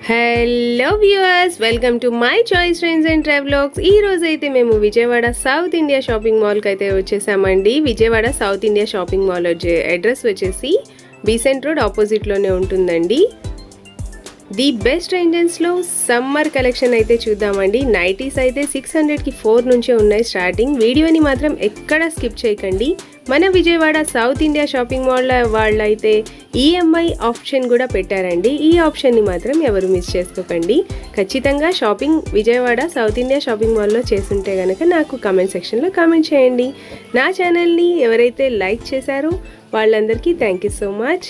Hello viewers, welcome to my choice trends and travelogues. ఈ రోజు అయితే మేము విజయవాడ సౌత్ ఇండియా షాపింగ్ మాల్కి అయితే వచ్చేసామండి. Vijayawada south India shopping mall వచ్చే అడ్రస్ వచ్చేసి బీసెంట్ రోడ్ ఆపోజిట్లోనే ఉంటుందండి. ది బెస్ట్ రేంజెస్లో సమ్మర్ కలెక్షన్ అయితే చూద్దామండి. నైటీస్ అయితే 600కి 4 నుంచే ఉన్నాయి స్టార్టింగ్. వీడియోని మాత్రం ఎక్కడ స్కిప్ చేయకండి. మన Vijayawada south India shopping mall వాళ్ళైతే ఈఎంఐ ఆప్షన్ కూడా పెట్టారండి. ఈ ఆప్షన్ని మాత్రం ఎవరు మిస్ చేసుకోకండి. ఖచ్చితంగా shopping Vijayawada south India shopping మాల్లో చేస్తుంటే కనుక నాకు కామెంట్ సెక్షన్లో కామెంట్ చేయండి. నా ఛానల్ని ఎవరైతే లైక్ చేశారో వాళ్ళందరికీ థ్యాంక్ యూ సో మచ్.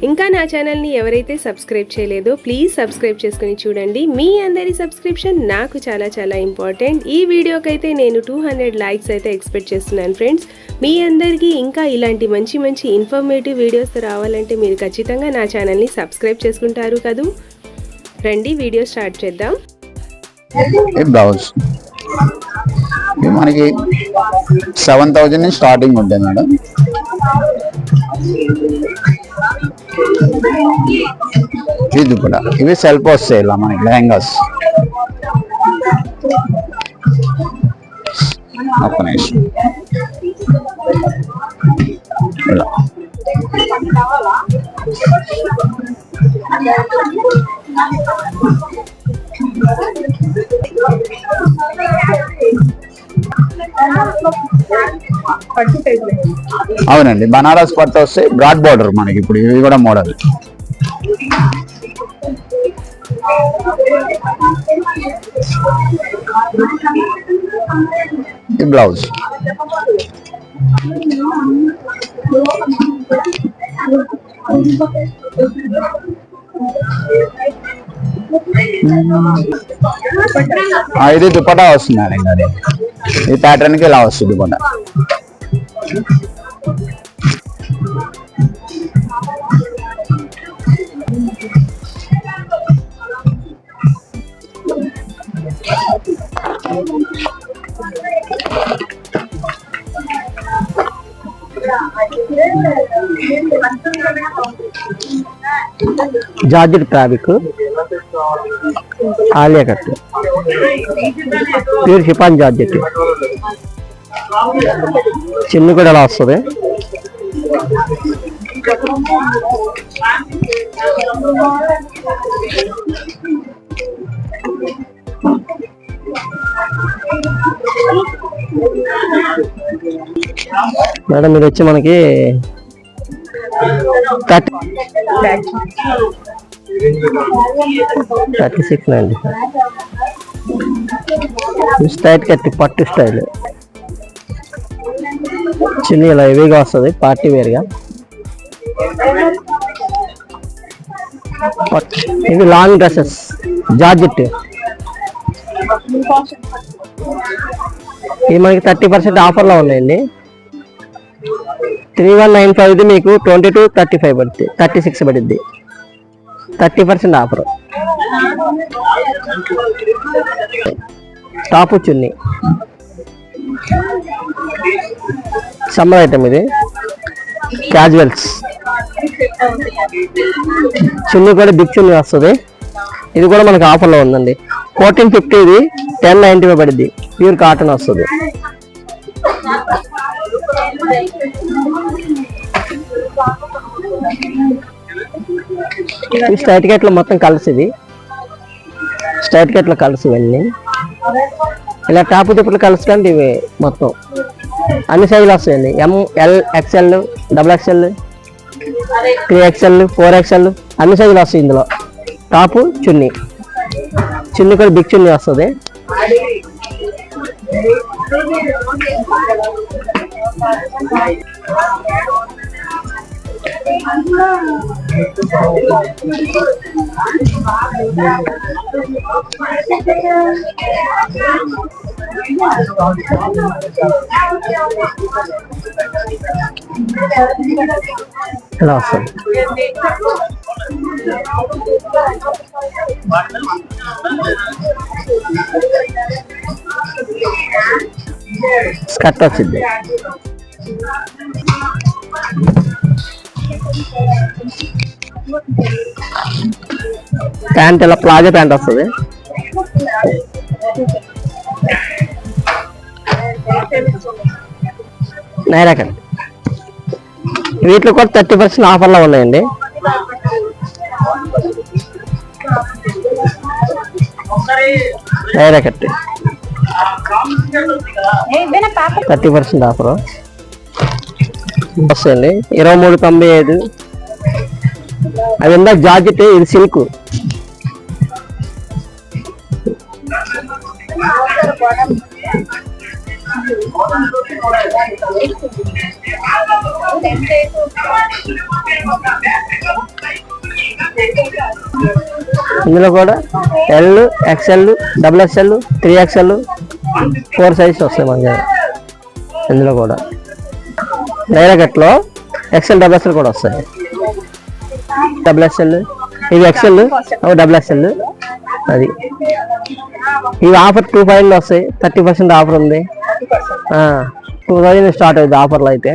ఇంకా నా ఛానల్ని ఎవరైతే సబ్స్క్రైబ్ చేయలేదో ప్లీజ్ సబ్స్క్రైబ్ చేసుకుని చూడండి. మీ అందరి సబ్స్క్రిప్షన్ నాకు చాలా చాలా ఇంపార్టెంట్. ఈ వీడియోకైతే నేను 200 లైక్స్ అయితే ఎక్స్పెక్ట్ చేస్తున్నాను ఫ్రెండ్స్. మీ అందరికీ ఇంకా ఇలాంటి మంచి మంచి ఇన్ఫర్మేటివ్ వీడియోస్ రావాలంటే మీరు ఖచ్చితంగా నా ఛానల్ని సబ్స్క్రైబ్ చేసుకుంటారు కదూ. రండి వీడియో స్టార్ట్ చేద్దాం. బ్లౌజ్ మనకి 7,000 నుంచి స్టార్టింగ్ ఉంటుంది మేడం. ఇది కూడా ఇవి సెల్ఫ్ వస్తాయి ఇలా మనకి లెహంగాస్. ఒక్క నిమిషం ఇలా 45 అవునండి, బనారస్ పట్టు వస్తాయి. బ్రాడ్ బార్డర్ మనకి ఇప్పుడు ఇవి కూడా మోడల్. ఈ బ్లౌజ్ ఇది దుపట్టా వస్తుంది. అది ఈ ప్యాటర్న్ కి ఇలా వస్తుంది dupatta. Georgette fabric, Alia cut, pure chiffon georgette. చిన్న కూడా ఎలా వస్తుంది. మేడం ఇది వచ్చి మనకి 3690 స్టైట్ కట్టి పట్టు స్టైల్. చిన్న ఇలా హెవీగా వస్తుంది, పార్టీ వేర్గా. ఇవి లాంగ్ డ్రెస్సెస్ జార్జెట్. ఇవి మనకి 30% ఆఫర్లో ఉన్నాయండి. 3195 మీకు 2235 పడుతుంది, 36 పడుద్ది. 30% ఆఫర్. టాపు చున్నీ సమ్మర్ ఐటమ్. ఇది క్యాజువల్స్. చున్నీ కూడా బిగ్ చున్నీ వస్తుంది. ఇది కూడా మనకి ఆఫర్లో ఉందండి. 1450, ఇది 1090 పడుద్ది. ప్యూర్ కాటన్ వస్తుంది. స్ట్రైట్ కట్లో మొత్తం కలర్స్. ఇది స్ట్రైట్ కట్లో కలర్స్. ఇవన్నీ ఇలా టాపు దుప్పట్లు కలర్స్ కంటే ఇవి మొత్తం అన్ని సైజులు వస్తాయండి. ML, XL, XXL, 3XL, 4XL అన్ని సైజులు వస్తాయి ఇందులో. టాపు చున్నీ. చున్నీ కూడా బిగ్ చున్నీ వస్తుంది. ఇలా వస్తుంది. స్కర్ట్ వచ్చింది. ప్యాంట్ ఇలా ప్లాజో ప్యాంట్ వస్తుంది. నైరా కట్ వీటిలో కూడా 30% ఆఫర్లో ఉన్నాయండి. నైరా కట్ 30% ఆఫర్ వస్తాయండి. 23.95. అది ఇందాక జాకెట్, ఇది సిల్క్. ఇందులో కూడా L, XL, double XL, 3XL, 4 size వస్తాయి మనకి. ఇందులో కూడా నైరా కట్లో ఎక్స్ఎల్, డబుల్ ఎక్స్ఎల్ కూడా వస్తాయి. డబుల్ ఎక్స్ఎల్, ఇది ఎక్స్ఎల్, డబుల్ ఎక్స్ఎల్. అది ఇవి ఆఫర్ 2,500 వస్తాయి. 30% ఆఫర్ ఉంది. 2,000 స్టార్ట్ అవుతుంది ఆఫర్లో అయితే.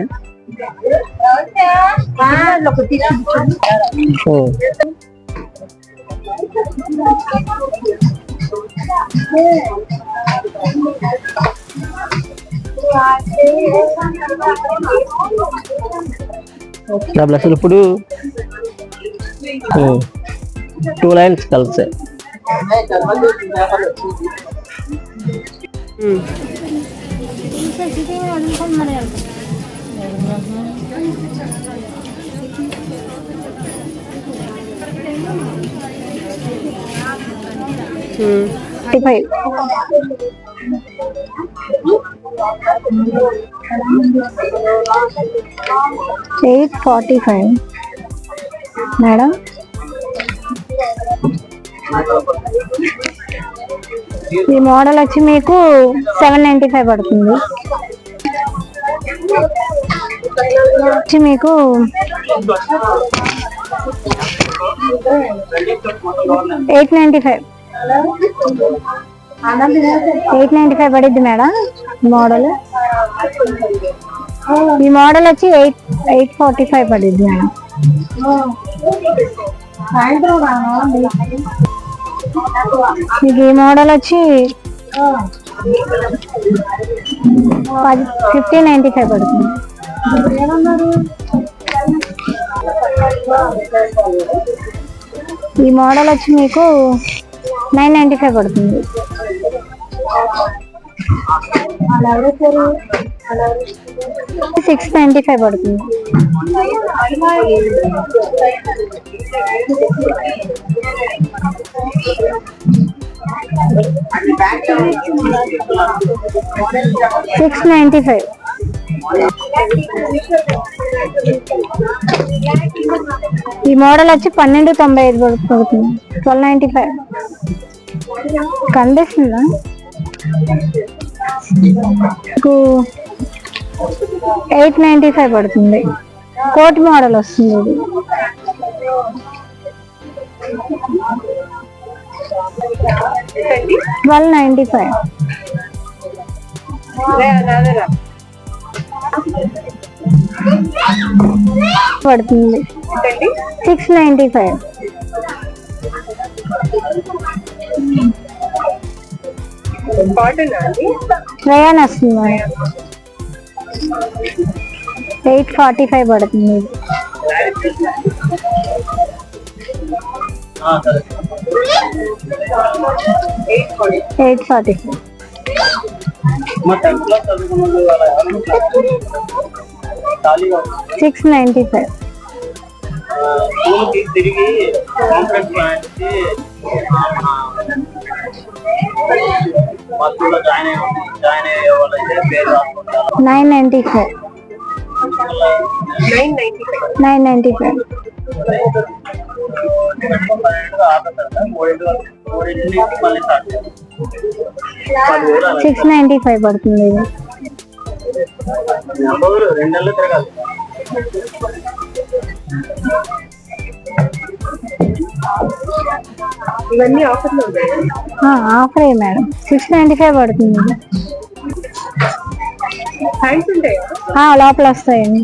డబుల్ ఎక్స్ఎల్ ఇప్పుడు 2 లైన్స్ కలిసాయి. $845 మేడం. ఈ మోడల్ వచ్చి మీకు $795 పడుతుంది. వచ్చి మీకు 895 పడిద్ది మేడం. మోడల్ ఈ మోడల్ వచ్చి 845 పడిద్ది మేడం. మీకు ఈ మోడల్ వచ్చి 1595 పడుతుంది. ఈ మోడల్ వచ్చి మీకు 995 పడుతుంది. 695 పడుతుంది. $695. ఈ మోడల్ వచ్చి 1295 పడుతుంది. 1295 కనిపిస్తుందా? 895 పడుతుంది. కోట్ మోడల్ వస్తుంది. ఇది 1295 పడుతుంది. 695 రయాన్ వస్తుంది. 845 పడుతుంది. 845 695 995 995 695 పడుతుంది. ఇవన్నీ ఆఫర్లో ఉన్నాయి. ఆఫరే మేడం. 695 పడుతుంది. హ్యాండ్స్ ఉంటాయా? లోపల వస్తాయండి.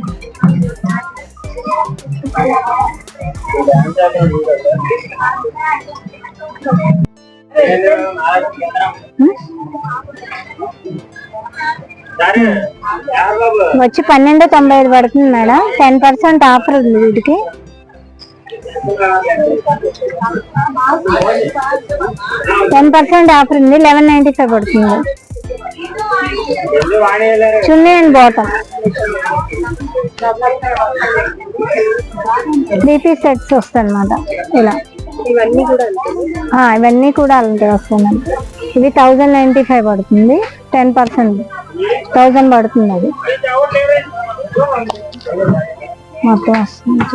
వచ్చి 12.95 పడుతుంది మేడం. 10% ఆఫర్ ఉంది వీటికి. 10% ఆఫర్ ఉంది. 11.95 పడుతుంది. చున్నీ అండ్ బాటమ్ 3 పీస్ సెట్స్ వస్తాయి అన్నమాట. ఇలా ఇవన్నీ కూడా అలాంటి వస్తాయండి. ఇది 1095 పడుతుంది. 10% 1000 పడుతుంది. అది మొత్తం వస్తుంది.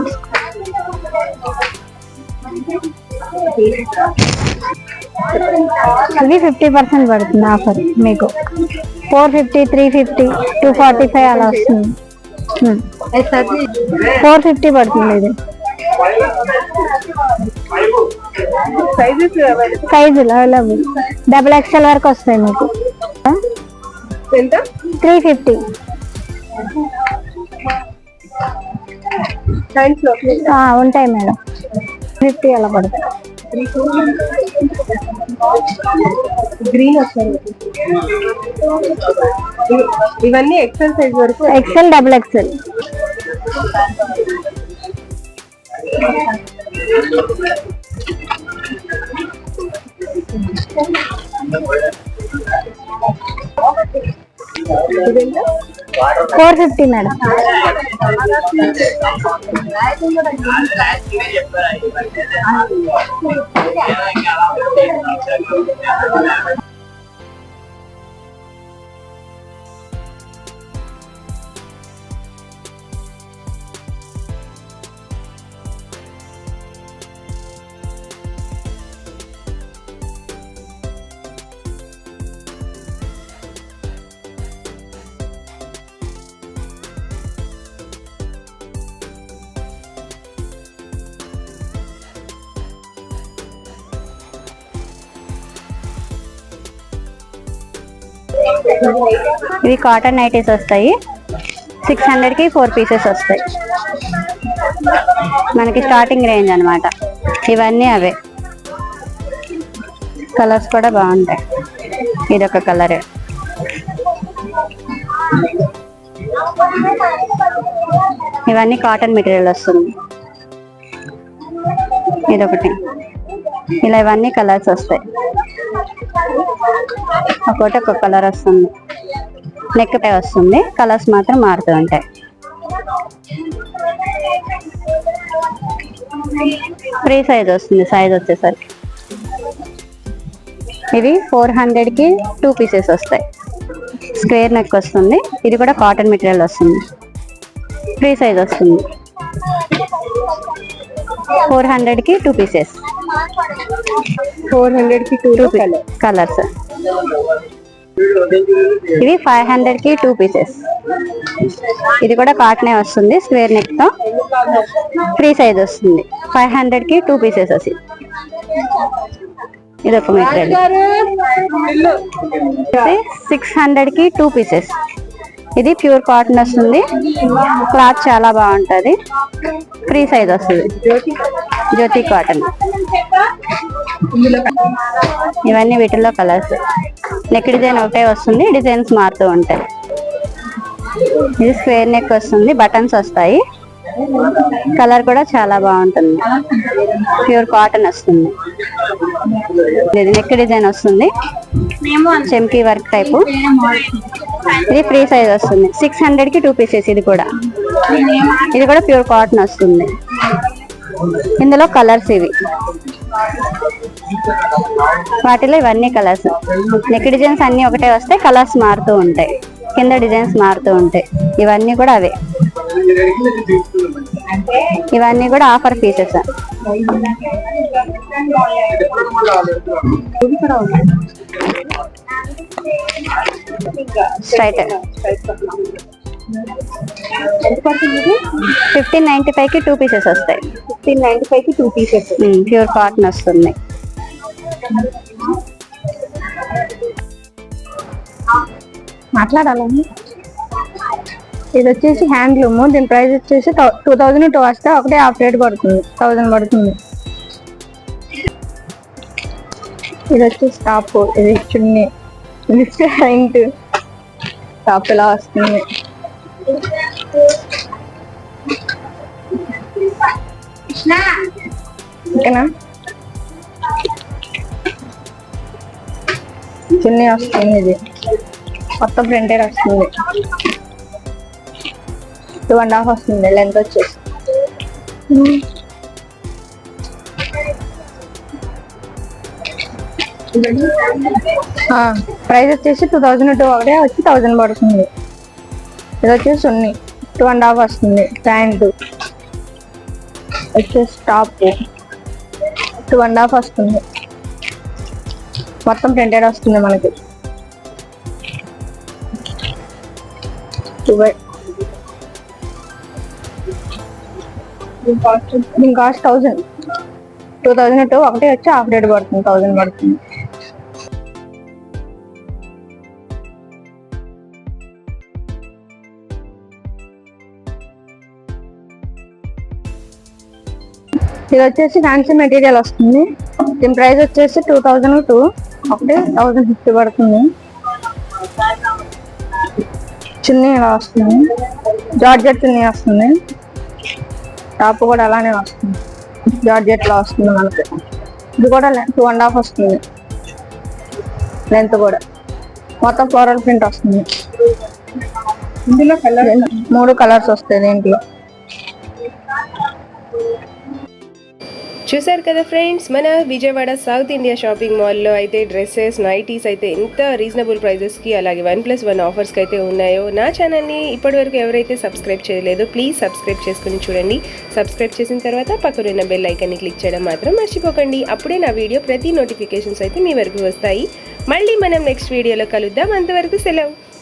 ఇది 50% పడుతుంది ఆఫర్ మీకు. 450, 350, 245 అలా వస్తుంది. 450 పడుతుంది. ఇది సైజులు అవైలబుల్ XXL వరకు వస్తాయి మీకు. 350 ఉంటాయి మేడం. 50 అలా పడుతుంది. గ్రీన్ వస్తుంది. ఇవన్నీ XL సైజ్ వరకు. XL, XXL. $450 మేడం. ఇవి కాటన్ నైటీస్ వస్తాయి. 600కి 4 పీసెస్ వస్తాయి. మనకి స్టార్టింగ్ రేంజ్ అన్నమాట. ఇవన్నీ అవే. కలర్స్ కూడా బాగుంటాయి. ఇదొక కలర్. ఇవన్నీ కాటన్ మెటీరియల్ వస్తుంది. ఇదొకటి. ఇలా ఇవన్నీ కలర్స్ వస్తాయి. ఒక్కొక్కటి ఒక్కొక్క కలర్ వస్తుంది. నెక్ పై వస్తుంది. కలర్స్ మాత్రం మారుతూ ఉంటాయి. ఫ్రీ సైజ్ వస్తుంది. సైజ్ వచ్చేసరికి ఇవి 400కి 2 పీసెస్ వస్తాయి. స్క్వేర్ నెక్ వస్తుంది. ఇది కూడా కాటన్ మెటీరియల్ వస్తుంది. ఫ్రీ సైజ్ వస్తుంది. 400కి 2 పీసెస్. 400కి 2 కలర్స్. ఇవి 500కి 2 పీసెస్. ఇది కూడా కాటనే వస్తుంది. స్క్వేర్ నెక్ తో ఫ్రీ సైజ్ వస్తుంది. 500కి 2 పీసెస్ వస్తుంది. ఇది ఒక మెటీరియల్. 600కి 2 పీసెస్. ఇది ప్యూర్ కాటన్ వస్తుంది. క్లాత్ చాలా బాగుంటది. ఫ్రీ సైజ్ వస్తుంది. జ్యోతి కాటన్. ఇవన్నీ వీటిల్లో కలర్స్. నెక్ డిజైన్ ఒకటే వస్తుంది. డిజైన్స్ మారుతూ ఉంటాయి. ఇది స్క్వేర్ నెక్ వస్తుంది. బటన్స్ వస్తాయి. కలర్ కూడా చాలా బాగుంటుంది. ప్యూర్ కాటన్ వస్తుంది. ఇది నెక్ డిజైన్ వస్తుంది. చెంకీ వర్క్ టైపు. ఇది ఫ్రీ సైజ్ వస్తుంది. 600కి 2 పీసెస్. ఇది కూడా ప్యూర్ కాటన్ వస్తుంది. ఇందులో కలర్స్ ఇవి. వాటిలో ఇవన్నీ కలర్స్. నెక్ డిజైన్స్ అన్ని ఒకటే వస్తాయి. కలర్స్ మారుతూ ఉంటాయి. కింద డిజైన్స్ మారుతూ ఉంటాయి. ఇవన్నీ కూడా అవే. ఇవన్నీ కూడా ఆఫర్ పీసెస్. స్ట్రైట్ 1595కి 2 పీసెస్ వస్తాయి. 1595కి 2 పీసెస్. ప్యూర్ కాటన్ వస్తుంది. మాట్లాడాలండి. ఇది వచ్చేసి హ్యాండ్లూమ్. దీని ప్రైస్ వచ్చేసి 2002 వస్తే ఒకటే హాఫ్ రేట్ పడుతుంది, 1000 పడుతుంది. ఇది వచ్చేసి టాప్, ఇది చున్నీ, ఇది ప్యాంట్. టాప్ ఇలా వస్తుంది. ఓకేనా? చున్నీ వస్తుంది. ఇది మొత్తం ప్రింటెడ్ వస్తుంది. 2.5 వస్తుంది లెంత్ వచ్చేసి. ప్రైస్ వచ్చేసి 2002 ఒకటే వచ్చి 1000 పడుతుంది. ఇది వచ్చేసి చున్నీ 2.5 వస్తుంది. ప్యాంట్ వచ్చేసి టాప్ 2.5 వస్తుంది. మొత్తం ప్రింటెడ్ వస్తుంది మనకి. దీని కాస్ట్ 1000. 2002 ఒకటే వచ్చి హాఫ్ రేట్ పడుతుంది, 1000 పడుతుంది. ఇది వచ్చేసి ఫ్యాన్సీ మెటీరియల్ వస్తుంది. దీని ప్రైస్ వచ్చేసి 2002 ఒకటి 1050 పడుతుంది. చున్నీ ఇలా వస్తుంది. జార్జెట్ చున్నీ వస్తుంది. టాప్ కూడా అలానే వస్తుంది. జార్జెట్ లో వస్తుంది మనకి. ఇది కూడా 2.5 వస్తుంది లెంత్ కూడా. మొత్తం ఫ్లోరల్ ప్రింట్ వస్తుంది. ఇందులో 3 కలర్స్ వస్తాయి దీంట్లో. చూసారు కదా ఫ్రెండ్స్, మన విజయవాడ సౌత్ ఇండియా షాపింగ్ మాల్లో అయితే డ్రెస్సెస్, నైటీస్ అయితే ఎంత రీజనబుల్ ప్రైజెస్కి అలాగే 1+1 ఆఫర్స్కి అయితే ఉన్నాయో. నా ఛానల్ని ఇప్పటివరకు ఎవరైతే సబ్స్క్రైబ్ చేయలేదో ప్లీజ్ సబ్స్క్రైబ్ చేసుకుని చూడండి. సబ్స్క్రైబ్ చేసిన తర్వాత పక్కనున్న బెల్ ఐకాన్ని క్లిక్ చేయడం మాత్రం మర్చిపోకండి. అప్పుడే నా వీడియో ప్రతి నోటిఫికేషన్స్ అయితే మీ వరకు వస్తాయి. మళ్ళీ మనం నెక్స్ట్ వీడియోలో కలుద్దాం. అంతవరకు సెలవు.